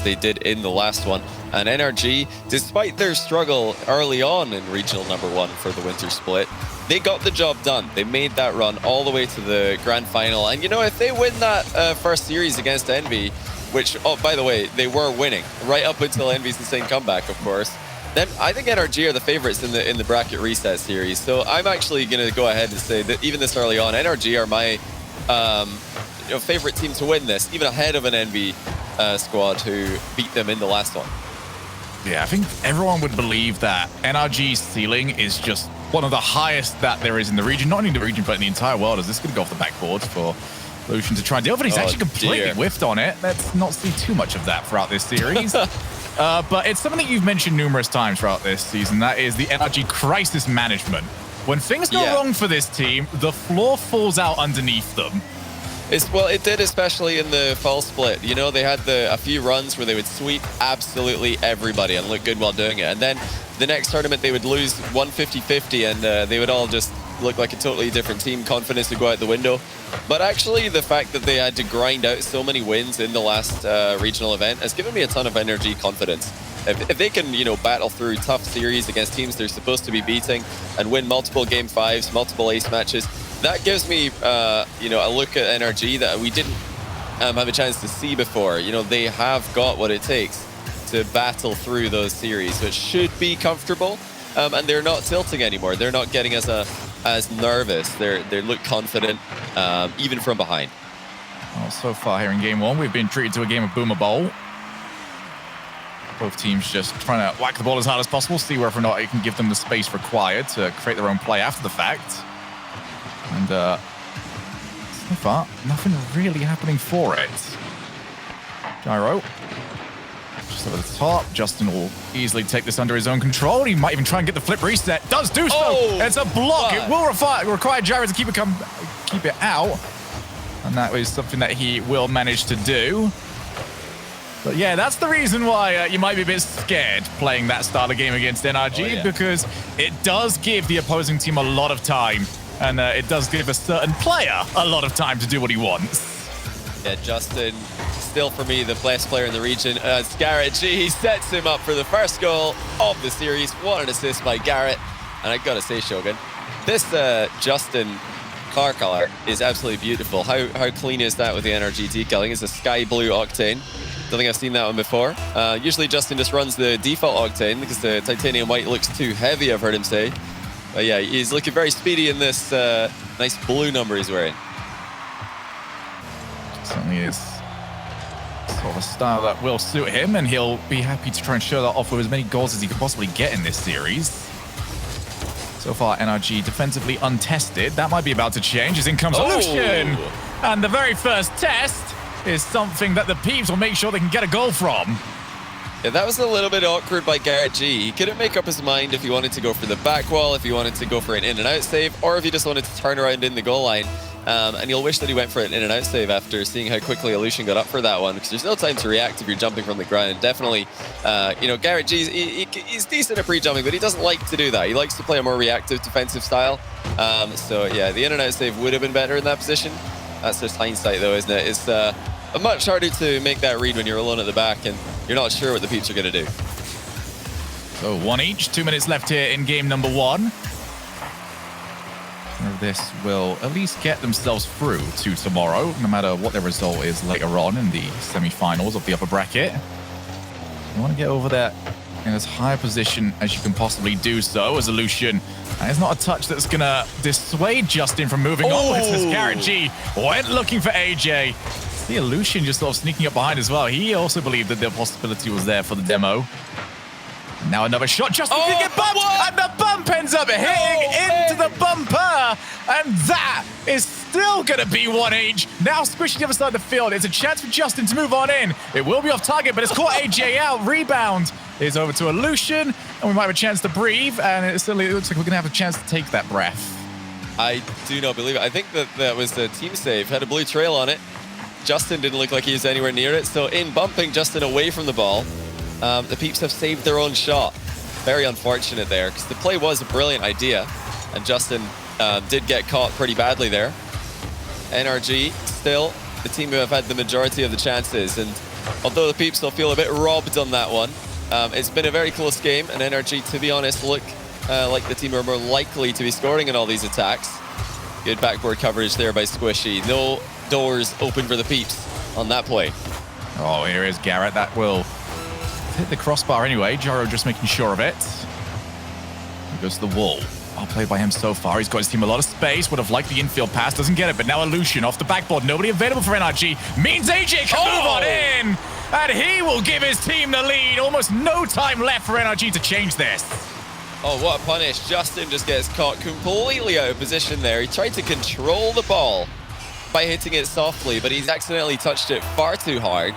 they did in the last one. And NRG, despite their struggle early on in regional #1 for the winter split, they got the job done. They made that run all the way to the grand final. And you know, if they win that first series against Envy, which, oh, by the way, they were winning right up until Envy's insane comeback, of course, then I think NRG are the favorites in the bracket reset series. So I'm actually going to go ahead and say that even this early on, NRG are my favorite team to win this, even ahead of an Envy squad who beat them in the last one. Yeah, I think everyone would believe that NRG's ceiling is just one of the highest that there is in the region, not only in the region, but in the entire world. Is this going to go off the backboard for Lucian to try and deal, but he's actually completely whiffed on it. Let's not see too much of that throughout this series. But it's something that you've mentioned numerous times throughout this season. That is the NRG crisis management. When things go wrong for this team, the floor falls out underneath them. Well, it did, especially in the fall split. You know, they had a few runs where they would sweep absolutely everybody and look good while doing it. And then the next tournament, they would lose 150-50, and they would all just look like a totally different team. Confidence would go out the window. But actually, the fact that they had to grind out so many wins in the last regional event has given me a ton of energy confidence. If they can, you know, battle through tough series against teams they're supposed to be beating and win multiple Game 5s, multiple ace matches, that gives me, you know, a look at NRG that we didn't have a chance to see before. You know, they have got what it takes to battle through those series, which should be comfortable. And they're not tilting anymore. They're not getting as nervous. They look confident, even from behind. Well, so far here in Game 1, we've been treated to a game of Boomer Bowl. Both teams just trying to whack the ball as hard as possible, see whether or not it can give them the space required to create their own play after the fact. And so far, nothing really happening for it. Gyro. Just over the top. Justin will easily take this under his own control. He might even try and get the flip reset. Does do so. It's a block. It will require Gyro to keep it out. And that is something that he will manage to do. But yeah, that's the reason why you might be a bit scared playing that style of game against NRG, because it does give the opposing team a lot of time. And it does give a certain player a lot of time to do what he wants. Yeah, Justin, still for me, the best player in the region. Garrett G sets him up for the first goal of the series. What an assist by Garrett. And I gotta say, Shogun, this Justin car color is absolutely beautiful. How clean is that with the NRG decal? I think it's a sky blue octane. Don't think I've seen that one before. Usually Justin just runs the default octane because the titanium white looks too heavy, I've heard him say. But yeah, he's looking very speedy in this nice blue number he's wearing. Certainly is sort of a style that will suit him, and he'll be happy to try and show that off with as many goals as he can possibly get in this series. So far, NRG defensively untested. That might be about to change as in comes Lucian. And the very first test is something that the Peeps will make sure they can get a goal from. Yeah, that was a little bit awkward by Garrett G. He couldn't make up his mind if he wanted to go for the back wall, if he wanted to go for an in and out save, or if he just wanted to turn around in the goal line. And you'll wish that he went for an in and out save after seeing how quickly Lucian got up for that one, because there's no time to react if you're jumping from the ground. Definitely, you know, Garrett G, he's decent at pre-jumping, but he doesn't like to do that. He likes to play a more reactive defensive style. So yeah, the in and out save would have been better in that position. That's just hindsight though, isn't it? It's much harder to make that read when you're alone at the back and you're not sure what the Peeps are going to do. So one each, 2 minutes left here in game number 1. This will at least get themselves through to tomorrow, no matter what their result is later on in the semi-finals of the upper bracket. You want to get over there in as high a position as you can possibly do so as a Lucian. And it's not a touch that's going to dissuade Justin from moving onwards as Garrett G went looking for AJ. See Lucian just sort of sneaking up behind as well. He also believed that the possibility was there for the demo. And now another shot. Justin can get bumped, and the bump ends up hitting into the bumper. And that is still going to be 1 each. Now squishing the other side of the field. It's a chance for Justin to move on in. It will be off target, but it's caught AJ out. Rebound is over to a Lucian, and we might have a chance to breathe. And it certainly looks like we're going to have a chance to take that breath. I do not believe it. I think that was the team save. Had a blue trail on it. Justin didn't look like he was anywhere near it. So in bumping Justin away from the ball, the Peeps have saved their own shot. Very unfortunate there, because the play was a brilliant idea, and Justin did get caught pretty badly there. NRG, still the team who have had the majority of the chances, and Although the Peeps will feel a bit robbed on that one. It's been a very close game, and NRG, to be honest, look like the team are more likely to be scoring in all these attacks. Good backboard coverage there by Squishy. No doors open for the Peeps on that play. Oh, here is Garrett. That will hit the crossbar anyway. Gyro just making sure of it. He goes to the wall. Well played by him so far. He's got his team a lot of space. Would have liked the infield pass. Doesn't get it, but now Illusion off the backboard. Nobody available for NRG. Means AJ can move on in. And he will give his team the lead. Almost no time left for NRG to change this. Oh, what a punish. Justin just gets caught completely out of position there. He tried to control the ball by hitting it softly, but he's accidentally touched it far too hard.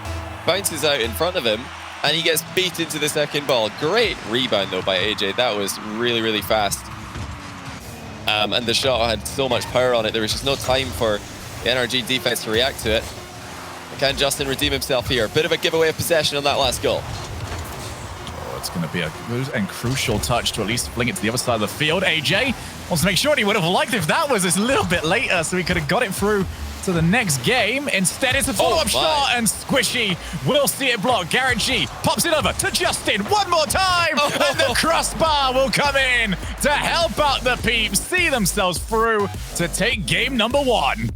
Bounces out in front of him, and he gets beat into the second ball. Great rebound, though, by AJ. That was really, really fast. And the shot had so much power on it, there was just no time for the NRG defense to react to it. Can Justin redeem himself here? Bit of a giveaway of possession on that last goal. Oh, it's going to be a good and crucial touch to at least fling it to the other side of the field. AJ wants to make sure he would have liked if that was a little bit later, so he could have got it through to the next game. Instead, it's a follow-up shot, and Squishy will see it blocked. Garrett G pops it over to Justin one more time, and the crossbar will come in to help out the Peeps see themselves through to take game number 1.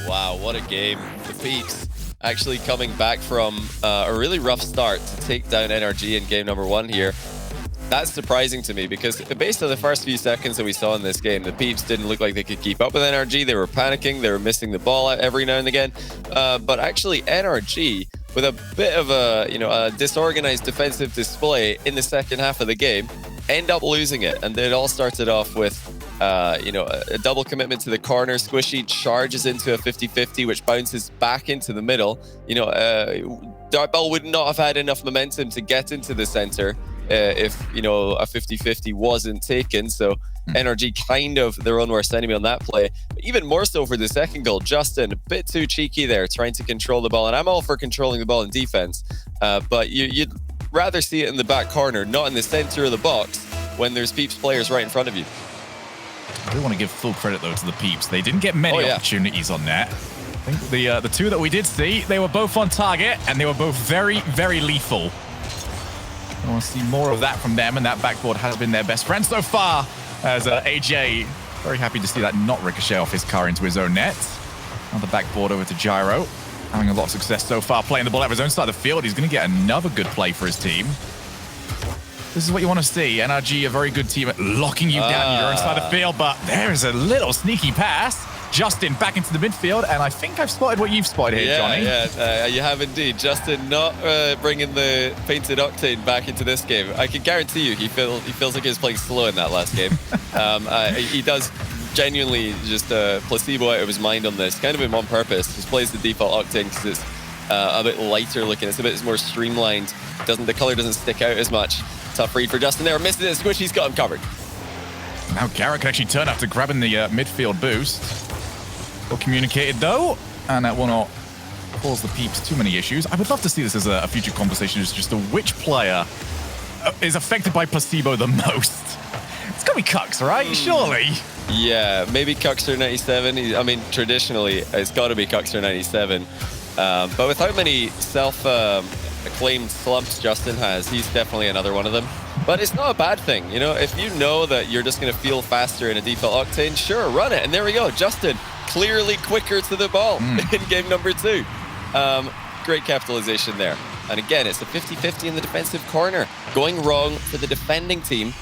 Wow, what a game. The Peeps actually coming back from a really rough start to take down NRG in game number 1 here. That's surprising to me because based on the first few seconds that we saw in this game, the Peeps didn't look like they could keep up with NRG. They were panicking. They were missing the ball out every now and again. But actually, NRG, with a bit of a disorganized defensive display in the second half of the game, end up losing it. And it all started off with a double commitment to the corner. Squishy charges into a 50-50, which bounces back into the middle. Dart ball would not have had enough momentum to get into the center if a 50-50 wasn't taken. So NRG kind of their own worst enemy on that play. But even more so for the second goal, Justin a bit too cheeky there, trying to control the ball. And I'm all for controlling the ball in defense, but you'd rather see it in the back corner, not in the center of the box when there's Peeps players right in front of you. I do want to give full credit, though, to the Peeps. They didn't get many opportunities on net. I think the two that we did see, they were both on target, and they were both very, very lethal. I want to see more of that from them, and that backboard has been their best friend so far, as AJ, very happy to see that not ricochet off his car into his own net. Another backboard over to Gyro, having a lot of success so far, playing the ball out of his own side of the field. He's going to get another good play for his team. This is what you want to see. NRG, a very good team at locking you down in your own side of the field, but there is a little sneaky pass. Justin back into the midfield, and I think I've spotted what you've spotted here, Johnny. Yeah, you have indeed. Justin not bringing the painted octane back into this game. I can guarantee you he feels like he was playing slow in that last game. He does genuinely just placebo out of his mind on this, kind of in on purpose. Just plays the default octane because it's a bit lighter looking. It's a bit more streamlined. The color doesn't stick out as much. Tough read for Justin there. Misses it. Squishy's got him covered. Now Garrett can actually turn after grabbing the midfield boost. Well communicated, though, and that will not cause the Peeps too many issues. I would love to see this as a future conversation, as just which player is affected by placebo the most. It's got to be Cucks, right? Surely. Yeah, maybe Cuckster97. I mean, traditionally, it's got to be Cuckster97. But with how many self-acclaimed slumps Justin has, he's definitely another one of them. But it's not a bad thing. If you know that you're just going to feel faster in a default octane, sure, run it. And there we go. Justin clearly quicker to the ball in game number 2. Great capitalization there. And again, it's a 50-50 in the defensive corner. Going wrong for the defending team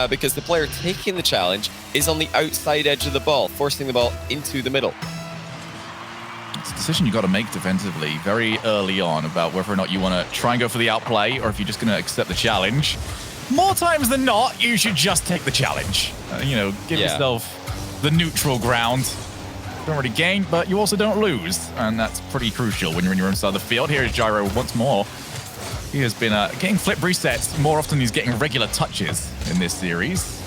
because the player taking the challenge is on the outside edge of the ball, forcing the ball into the middle. It's a decision you got to make defensively very early on about whether or not you want to try and go for the outplay or if you're just going to accept the challenge. More times than not, you should just take the challenge. Give yourself the neutral ground. Don't really gain, but you also don't lose. And that's pretty crucial when you're in your own side of the field. Here is Gyro once more. He has been getting flip resets more often than he's getting regular touches in this series.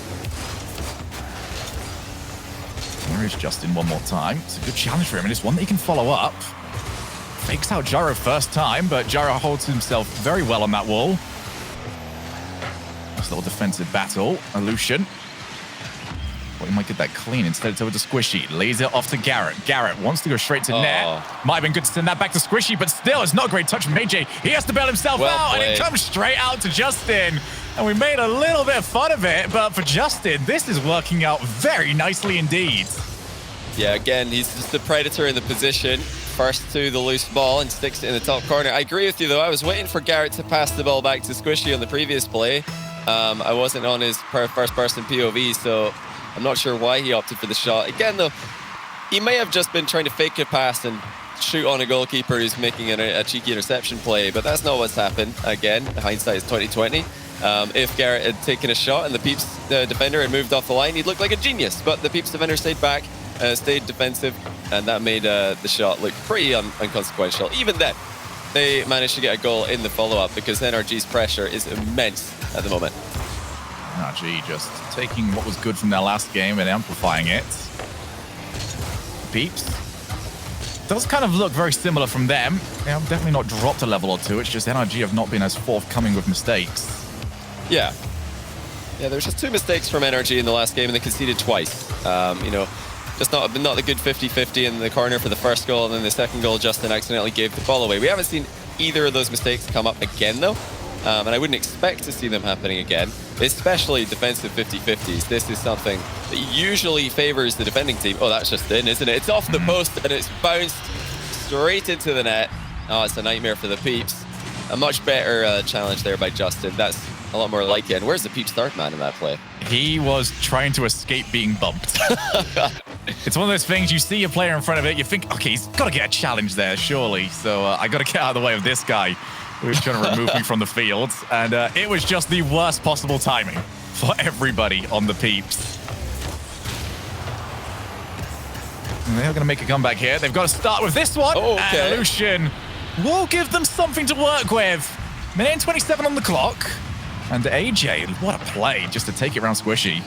There is Justin one more time. It's a good challenge for him, and it's one that he can follow up. Fakes out Gyro first time, but Gyro holds himself very well on that wall. Nice little defensive battle. Illusion Thought he might get that clean. Instead, it's over to Squishy. Lays it off to Garrett. Garrett wants to go straight to net. Might have been good to send that back to Squishy, but still, it's not a great touch from AJ. He has to bail himself out, and it comes straight out to Justin. And we made a little bit of fun of it, but for Justin, this is working out very nicely indeed. Yeah, again, he's just the predator in the position. First to the loose ball and sticks it in the top corner. I agree with you, though. I was waiting for Garrett to pass the ball back to Squishy on the previous play. I wasn't on his first-person POV, so I'm not sure why he opted for the shot. Again, though, he may have just been trying to fake a pass and shoot on a goalkeeper who's making a cheeky interception play, but that's not what's happened. Again, hindsight is 2020. If Garrett had taken a shot and the Peeps defender had moved off the line, he'd look like a genius, but the Peeps defender stayed back, stayed defensive, and that made the shot look pretty inconsequential. Even then, they managed to get a goal in the follow-up because NRG's pressure is immense at the moment. NRG just taking what was good from their last game and amplifying it. Peeps does kind of look very similar from them. They have definitely not dropped a level or two. It's just NRG have not been as forthcoming with mistakes. Yeah, there's just 2 mistakes from NRG in the last game, and they conceded twice. You know, just not the good 50-50 in the corner for the first goal, and then the second goal, Justin accidentally gave the ball away. We haven't seen either of those mistakes come up again, though. And I wouldn't expect to see them happening again, especially defensive 50-50s. This is something that usually favors the defending team. Oh, that's just in, isn't it? It's off the post, and it's bounced straight into the net. Oh, it's a nightmare for the Peeps. A much better challenge there by Justin. That's a lot more like it. And where's the Peeps third man in that play? He was trying to escape being bumped. It's one of those things, you see a player in front of it, you think, okay, he's got to get a challenge there, surely. So I got to get out of the way of this guy who's trying to remove me from the field. And it was just the worst possible timing for everybody on the Peeps. And they're going to make a comeback here. They've got to start with this one. Oh, okay. And Lucian will give them something to work with. Minute and 27 on the clock. And AJ, what a play just to take it around Squishy.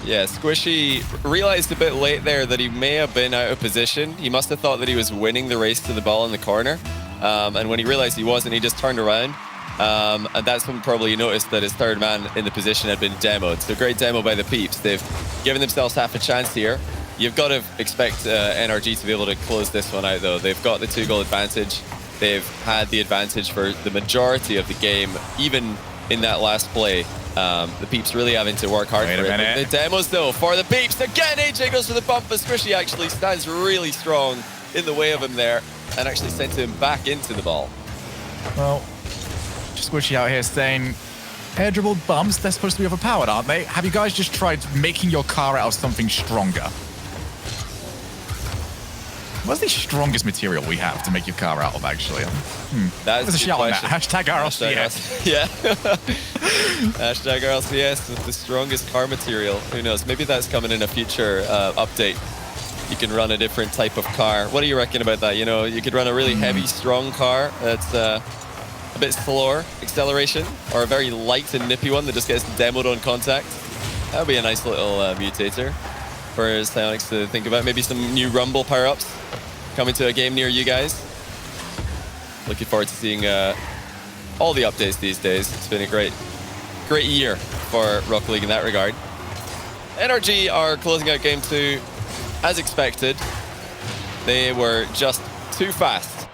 Yeah, Squishy realized a bit late there that he may have been out of position. He must have thought that he was winning the race to the ball in the corner. And when he realized he wasn't, he just turned around. And that's when probably he noticed that his third man in the position had been demoed. So great demo by the Peeps. They've given themselves half a chance here. You've got to expect NRG to be able to close this one out, though. They've got the 2-goal advantage. They've had the advantage for the majority of the game, even in that last play. The Peeps really having to work hard for it. The demos, though, for the Peeps. Again, AJ goes for the bump, but Squishy actually stands really strong in the way of him there and actually sent him back into the ball. Well, just Squishy out here saying, air dribbled bumps, they're supposed to be overpowered, aren't they? Have you guys just tried making your car out of something stronger? What's the strongest material we have to make your car out of, actually? There's a shout on that. Hashtag RLCS. Yeah. Hashtag RLCS with the strongest car material. Who knows? Maybe that's coming in a future update. You can run a different type of car. What do you reckon about that? You know, you could run a really heavy, strong car that's a bit slower acceleration, or a very light and nippy one that just gets demoed on contact. That would be a nice little mutator for Psyonix to think about. Maybe some new Rumble power-ups coming to a game near you guys. Looking forward to seeing all the updates these days. It's been a great year for Rocket League in that regard. NRG are closing out Game 2 as expected. They were just too fast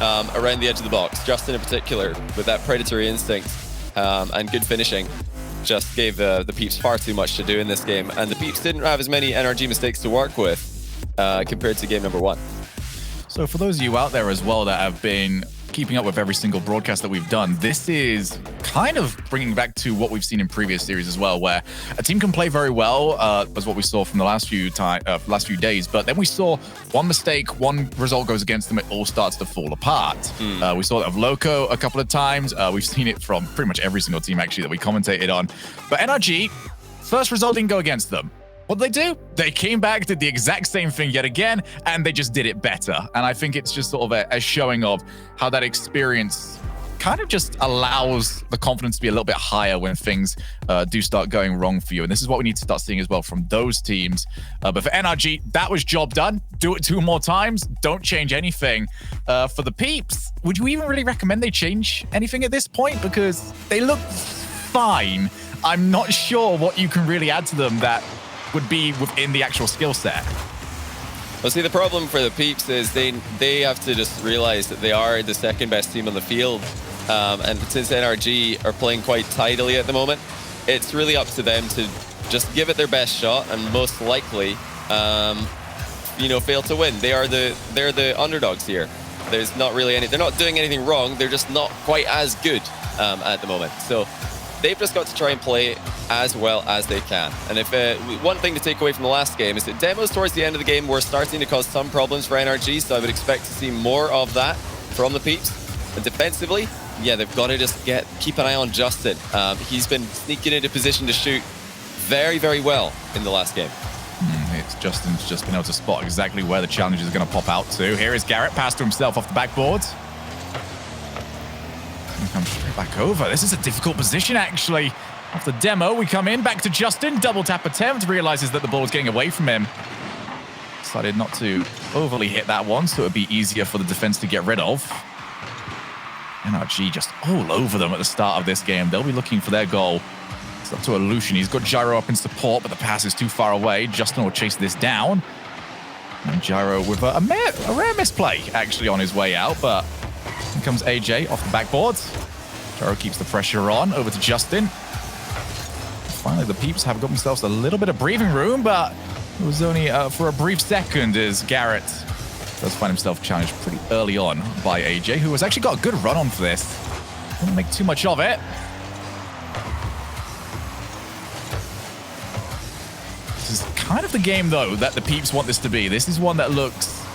around the edge of the box. Justin in particular, with that predatory instinct and good finishing, just gave the Peeps far too much to do in this game. And the Peeps didn't have as many NRG mistakes to work with compared to game number 1. So for those of you out there as well that have been keeping up with every single broadcast that we've done, this is kind of bringing back to what we've seen in previous series as well, where a team can play very well, as what we saw from the last few days, but then we saw one mistake, one result goes against them, it all starts to fall apart. We saw that of Loco a couple of times. We've seen it from pretty much every single team actually that we commentated on. But NRG, first result didn't go against them. What did they do? They came back, did the exact same thing yet again, and they just did it better. And I think it's just sort of a showing of how that experience kind of just allows the confidence to be a little bit higher when things do start going wrong for you. And this is what we need to start seeing as well from those teams. But for NRG, that was job done. Do it 2 more times. Don't change anything. For the Peeps, would you even really recommend they change anything at this point? Because they look fine. I'm not sure what you can really add to them that would be within the actual skill set. Well, see, the problem for the Peeps is they have to just realize that they are the second best team on the field. And since NRG are playing quite tidily at the moment, it's really up to them to just give it their best shot and most likely, you know, fail to win. They're the underdogs here. There's not really they're not doing anything wrong. They're just not quite as good at the moment. So they've just got to try and play as well as they can. And if one thing to take away from the last game is that demos towards the end of the game were starting to cause some problems for NRG, so I would expect to see more of that from the Peeps. And defensively, yeah, they've got to just keep an eye on Justin. He's been sneaking into position to shoot very, very well in the last game. It's Justin's just been able to spot exactly where the challenge is going to pop out to. Here is Garrett, pass to himself off the backboard. And comes straight back over. This is a difficult position, actually. Off the demo, we come in, back to Justin. Double tap attempt, realizes that the ball is getting away from him. Decided not to overly hit that one, so it would be easier for the defense to get rid of. NRG just all over them at the start of this game. They'll be looking for their goal. It's up to Illusion. He's got Gyro up in support, but the pass is too far away. Justin will chase this down. And Gyro with a rare misplay, actually, on his way out, but here comes AJ off the backboard. Gyro keeps the pressure on. Over to Justin. Finally, the Peeps have got themselves a little bit of breathing room, but it was only for a brief second as Garrett does find himself challenged pretty early on by AJ, who has actually got a good run on for this. Don't make too much of it. This is kind of the game, though, that the Peeps want this to be. This is one that looks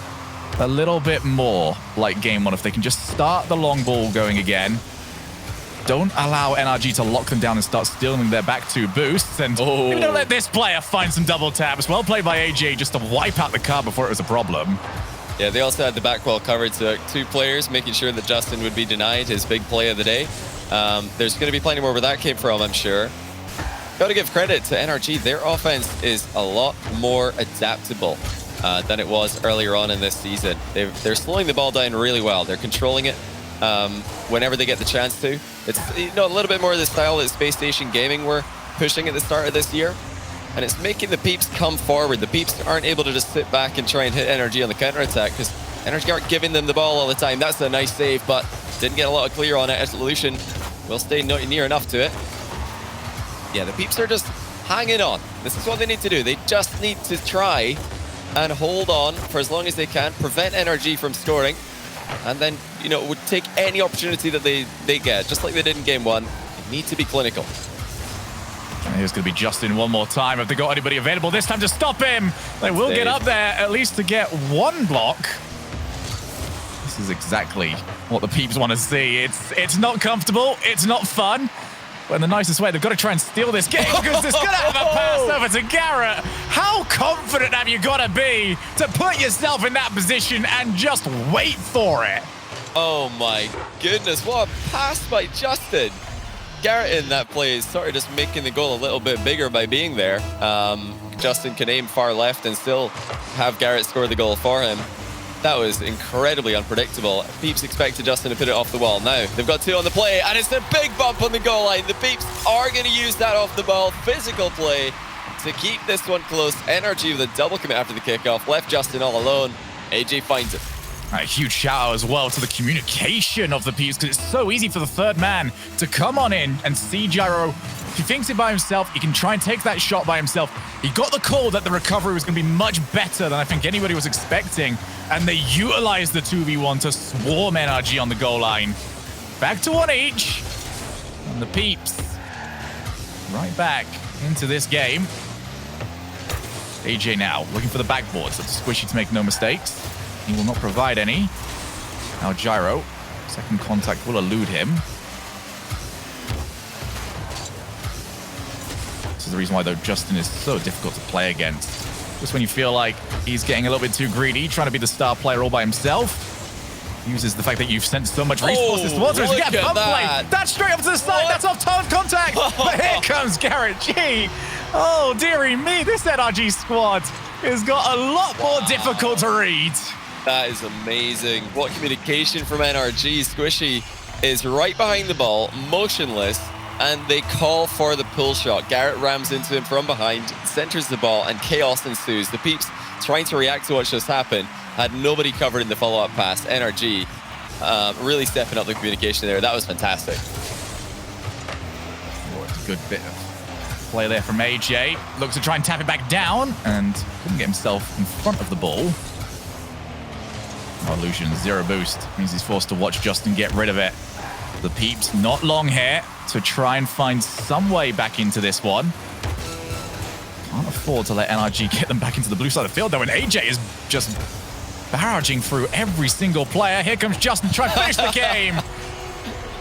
a little bit more like game one. If they can just start the long ball going again, don't allow NRG to lock them down and start stealing their back two boosts, and maybe don't let this player find some double taps. Well played by AJ just to wipe out the car before it was a problem. Yeah, they also had the back wall covered, so two players making sure that Justin would be denied his big play of the day. There's going to be plenty more where that came from, I'm sure. Got to give credit to NRG. Their offense is a lot more adaptable than it was earlier on in this season. They're slowing the ball down really well. They're controlling it whenever they get the chance to. It's a little bit more of the style that Space Station Gaming were pushing at the start of this year. And it's making the Peeps come forward. The Peeps aren't able to just sit back and try and hit NRG on the counterattack because NRG aren't giving them the ball all the time. That's a nice save, but didn't get a lot of clear on it. Illusion will stay near enough to it. Yeah, the Peeps are just hanging on. This is what they need to do. They just need to try and hold on for as long as they can, prevent NRG from scoring, and then, would take any opportunity that they get, just like they did in game one. They need to be clinical. And here's going to be Justin one more time. Have they got anybody available this time to stop him? They will get up there at least to get one block. This is exactly what the Peeps want to see. It's not comfortable. It's not fun. But in the nicest way, they've got to try and steal this game because it's going to have a pass over to Garrett. How confident have you got to be to put yourself in that position and just wait for it? Oh my goodness, what a pass by Justin. Garrett in that play is sort of just making the goal a little bit bigger by being there. Justin can aim far left and still have Garrett score the goal for him. That was incredibly unpredictable. Peeps expected Justin to put it off the wall. Now, they've got two on the play, and it's a big bump on the goal line. The Peeps are going to use that off the ball physical play to keep this one close. NRG with a double commit after the kickoff. Left Justin all alone. AJ finds it. A huge shout out as well to the communication of the Peeps, because it's so easy for the third man to come on in and see Gyro. If he thinks it by himself, he can try and take that shot by himself. He got the call that the recovery was going to be much better than I think anybody was expecting, and they utilized the 2v1 to swarm NRG on the goal line. Back to one each, and the Peeps right back into this game. AJ now looking for the backboard, so Squishy to make no mistakes. He will not provide any. Now Gyro, second contact will elude him. This is the reason why, though, Justin is so difficult to play against. Just when you feel like he's getting a little bit too greedy, trying to be the star player all by himself. Uses the fact that you've sent so much resources towards him. Get a pump play. That's straight up to the side. That's off contact. But here comes Garrett G. Oh, dearie me. This NRG squad has got a lot more difficult to read. That is amazing. What communication from NRG. Squishy is right behind the ball, motionless, and they call for the pull shot. Garrett rams into him from behind, centers the ball, and chaos ensues. The Peeps trying to react to what just happened, had nobody covered in the follow-up pass. NRG really stepping up the communication there. That was fantastic. Oh, it's a good bit of play there from AJ. Looks to try and tap it back down, and couldn't get himself in front of the ball. Oh, Lucian, 0 boost. Means he's forced to watch Justin get rid of it. The Peeps not long here to try and find some way back into this one. Can't afford to let NRG get them back into the blue side of the field, though, and AJ is just barraging through every single player. Here comes Justin trying to finish the game.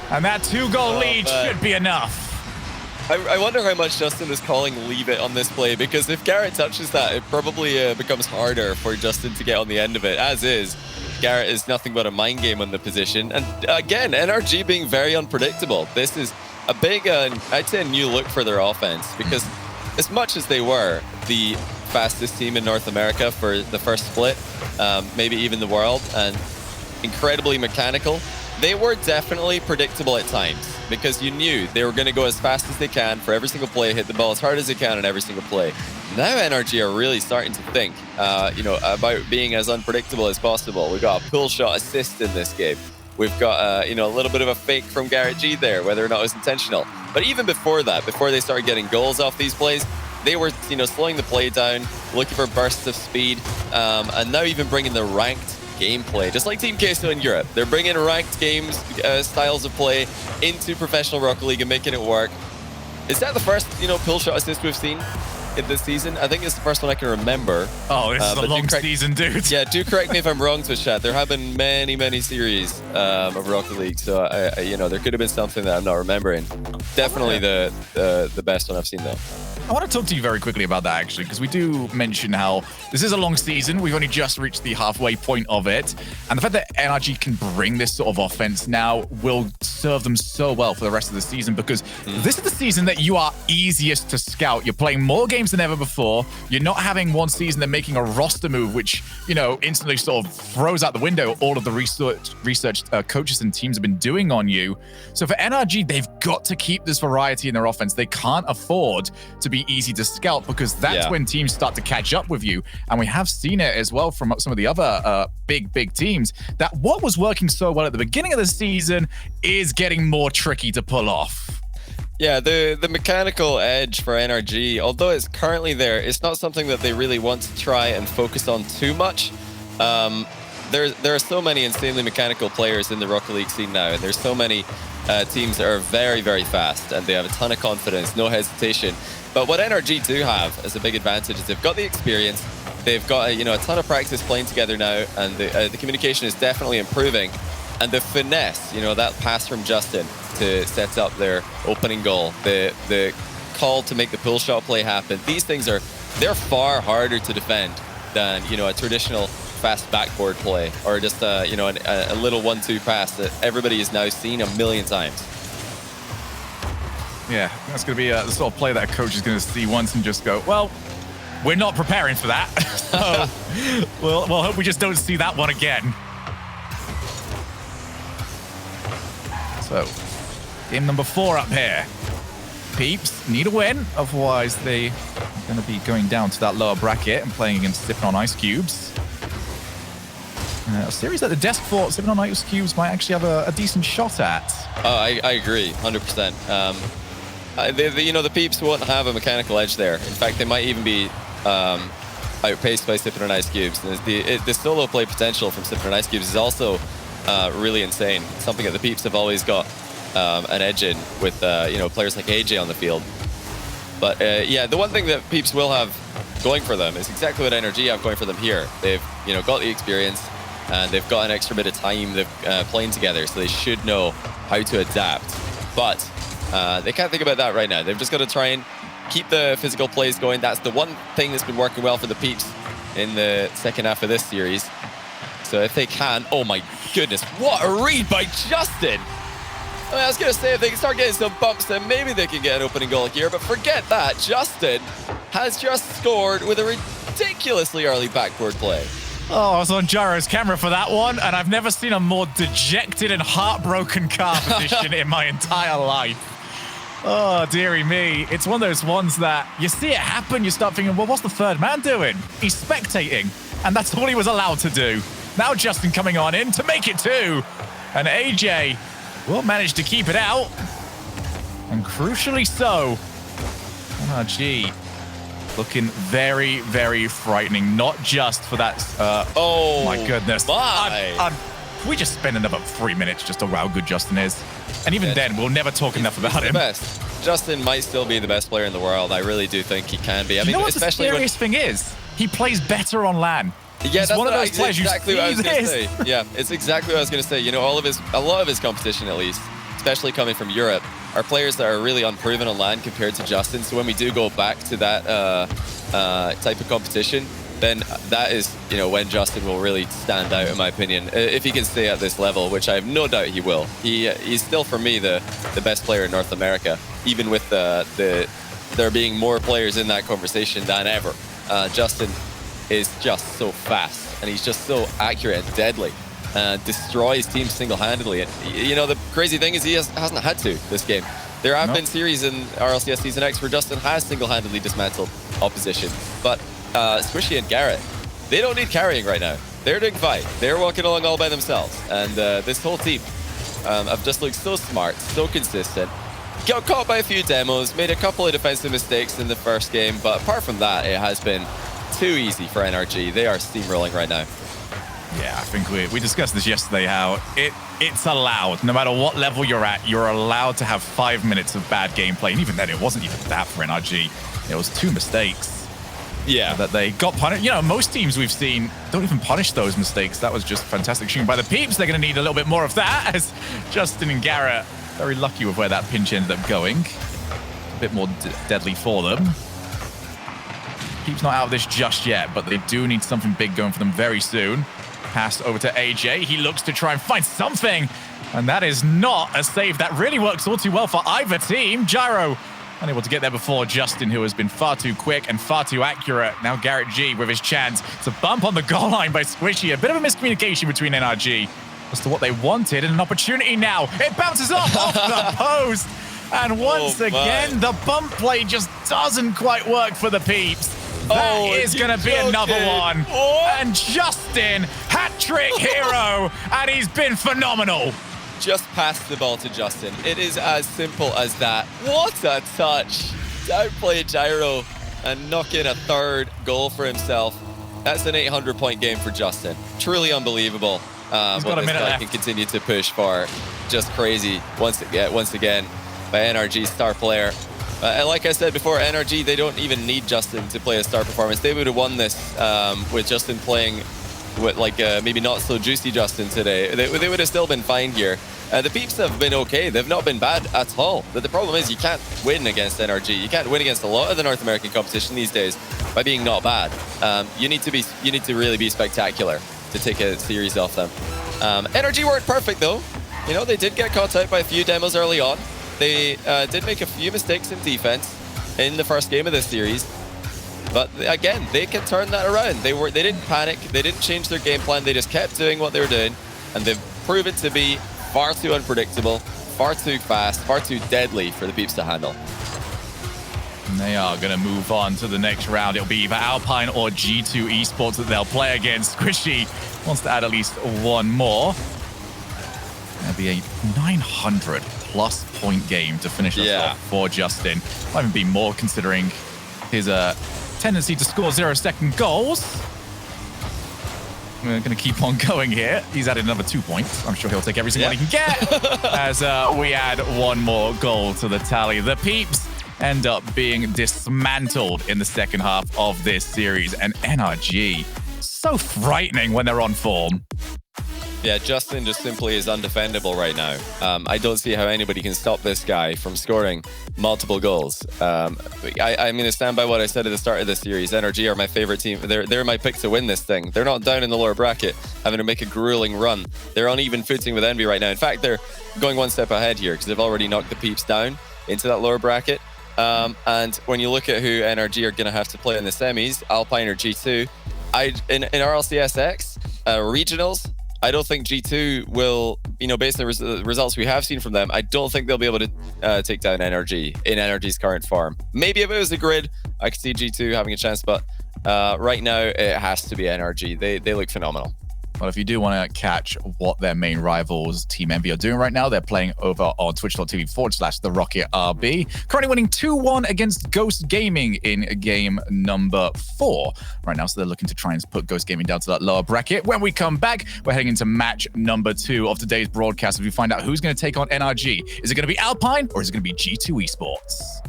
And that 2-goal lead should be enough. I wonder how much Justin is calling leave it on this play, because if Garrett touches that, it probably becomes harder for Justin to get on the end of it. As is, Garrett is nothing but a mind game on the position. And again, NRG being very unpredictable. This is a big, I'd say, a new look for their offense, because as much as they were the fastest team in North America for the first split, maybe even the world, and incredibly mechanical, they were definitely predictable at times, because you knew they were going to go as fast as they can for every single play, hit the ball as hard as they can in every single play. Now NRG are really starting to think, about being as unpredictable as possible. We've got a pull shot assist in this game. We've got, a little bit of a fake from Garrett G there, whether or not it was intentional. But even before that, before they started getting goals off these plays, they were, slowing the play down, looking for bursts of speed, and now even bringing the ranked gameplay, just like Team Queso in Europe. They're bringing ranked games, styles of play into professional Rocket League and making it work. Is that the first, pull shot assist we've seen in this season? I think it's the first one I can remember. Oh, this is a long season, dude. Yeah, do correct me if I'm wrong, Twitch chat. There have been many, many series of Rocket League, so there could have been something that I'm not remembering. Definitely the best one I've seen though. I want to talk to you very quickly about that, actually, because we do mention how this is a long season. We've only just reached the halfway point of it. And the fact that NRG can bring this sort of offense now will serve them so well for the rest of the season, because this is the season that you are easiest to scout. You're playing more games than ever before. You're not having one season and making a roster move, which, instantly sort of throws out the window all of the research coaches and teams have been doing on you. So for NRG, they've got to keep this variety in their offense. They can't afford to be easy to scout, because that's when teams start to catch up with you. And we have seen it as well from some of the other big teams, that what was working so well at the beginning of the season is getting more tricky to pull off. Yeah, the mechanical edge for NRG, although it's currently there, it's not something that they really want to try and focus on too much. There are so many insanely mechanical players in the Rocket League scene now, and there's so many teams that are very, very fast, and they have a ton of confidence, no hesitation. But what NRG do have as a big advantage is they've got the experience, they've got a ton of practice playing together now, and the communication is definitely improving. And the finesse, that pass from Justin to set up their opening goal, the call to make the pull shot play happen, these things they're far harder to defend than a traditional fast backboard play, or just a little 1-2 pass that everybody has now seen a million times. Yeah, that's going to be the sort of play that a coach is going to see once and just go, well, we're not preparing for that. So we'll hope we just don't see that one again. So, game number 4 up here. Peeps need a win, otherwise they are going to be going down to that lower bracket and playing against Sipping on Ice Cubes. A series that the desk thought Sipping on Ice Cubes might actually have a decent shot at. I agree, 100%. The Peeps won't have a mechanical edge there. In fact, they might even be outpaced by Sipping on Ice Cubes. And the solo play potential from Sipping on Ice Cubes is also really insane. It's something that the Peeps have always got an edge in with players like AJ on the field. But the one thing that Peeps will have going for them is exactly what NRG have going for them here. They've got the experience, and they've got an extra bit of time they've playing together, so they should know how to adapt. But they can't think about that right now. They've just got to try and keep the physical plays going. That's the one thing that's been working well for the Peeps in the second half of this series. So if they can, oh my goodness, what a read by Justin! I was going to say, if they can start getting some bumps, then maybe they can get an opening goal here, but forget that. Justin has just scored with a ridiculously early backboard play. Oh, I was on Gyro's camera for that one, and I've never seen a more dejected and heartbroken car position in my entire life. Oh, dearie me. It's one of those ones that you see it happen, you start thinking, well, what's the third man doing? He's spectating, and that's all he was allowed to do. Now Justin coming on in to make it 2, and AJ will manage to keep it out. And crucially so, NRG looking very, very frightening, not just for that. Oh, my goodness. We just spend another 3 minutes just on how good Justin is. And even then, we'll never talk enough about him. Best. Justin might still be the best player in the world. I really do think he can be. I mean, you know what especially the scariest thing is? He plays better on LAN. Yeah, that's one of those players exactly what I was going to this. say. Yeah, it's exactly what I was going to say. You know, a lot of his competition, at least, especially coming from Europe, are players that are really unproven on LAN compared to Justin. So when we do go back to that type of competition, then that is, you know, when Justin will really stand out, in my opinion, if he can stay at this level, which I have no doubt he will. He's still, for me, the best player in North America, even with there being more players in that conversation than ever. Justin is just so fast, and he's just so accurate and deadly. Destroys teams single-handedly. And, you know, the crazy thing is he hasn't had to this game. There have been series in RLCS Season X where Justin has single-handedly dismantled opposition. But Squishy and Garrett, they don't need carrying right now. They're doing fine. They're walking along all by themselves. And this whole team have just looked so smart, so consistent. Got caught by a few demos, made a couple of defensive mistakes in the first game. But apart from that, it has been too easy for NRG. They are steamrolling right now. Yeah, I think we discussed this yesterday, how it's allowed, no matter what level you're at, you're allowed to have 5 minutes of bad gameplay. And even then, it wasn't even that for NRG. It was 2 mistakes. Yeah, that they got punished. You know, most teams we've seen don't even punish those mistakes. That was just fantastic shooting by the Peeps. They're going to need a little bit more of that, as Justin and Garrett very lucky with where that pinch ended up going. A bit more deadly for them. Peeps not out of this just yet, but they do need something big going for them very soon. Pass over to AJ. He looks to try and find something, and that is not a save. That really works all too well for either team. Gyro unable to get there before Justin, who has been far too quick and far too accurate. Now Garrett G with his chance to bump on the goal line by Squishy. A bit of a miscommunication between NRG as to what they wanted, and an opportunity now. It bounces off the post. And once again, the bump play just doesn't quite work for the Peeps. That is going to be another one. What? And Justin, hat-trick hero, and he's been phenomenal. Just pass the ball to Justin. It is as simple as that. What a touch. Outplay Gyro and knock in a third goal for himself. That's an 800-point game for Justin. Truly unbelievable. He's got a minute left. Can continue to push for. Just crazy once again by NRG star player. And like I said before, NRG, they don't even need Justin to play a star performance. They would have won this with Justin playing with maybe not so juicy Justin today. They would have still been fine here. The Peeps have been okay. They've not been bad at all. But the problem is you can't win against NRG. You can't win against a lot of the North American competition these days by being not bad. You need to really be spectacular to take a series off them. NRG weren't perfect though. You know, they did get caught out by a few demos early on. They did make a few mistakes in defense in the first game of this series. But again, they can turn that around. They didn't panic. They didn't change their game plan. They just kept doing what they were doing. And they've proven to be far too unpredictable, far too fast, far too deadly for the Peeps to handle. And they are going to move on to the next round. It'll be either Alpine or G2 Esports that they'll play against. Squishy wants to add at least one more. That'll be a 900+ point game to finish us off for Justin. Might even be more considering his tendency to score 0-second goals. We're going to keep on going here. He's added another 2 points. I'm sure he'll take every single one he can get as we add one more goal to the tally. The Peeps end up being dismantled in the second half of this series. And NRG, so frightening when they're on form. Yeah, Justin just simply is undefendable right now. I don't see how anybody can stop this guy from scoring multiple goals. I'm going to stand by what I said at the start of this series. NRG are my favorite team. They're my pick to win this thing. They're not down in the lower bracket, having to make a grueling run. They're on even footing with Envy right now. In fact, they're going one step ahead here because they've already knocked the Peeps down into that lower bracket. And when you look at who NRG are going to have to play in the semis, Alpine or G2, in RLCS X regionals, I don't think G2 will you know, based on the results we have seen from them, I don't think they'll be able to take down NRG in NRG's current form. Maybe if it was a grid, I could see G2 having a chance, but right now it has to be NRG. They look phenomenal. Well, if you do want to catch what their main rivals, Team Envy, are doing right now, they're playing over on twitch.tv/TheRocketRB. Currently winning 2-1 against Ghost Gaming in game number 4 right now. So they're looking to try and put Ghost Gaming down to that lower bracket. When we come back, we're heading into match number 2 of today's broadcast as we find out who's going to take on NRG. Is it going to be Alpine or is it going to be G2 Esports?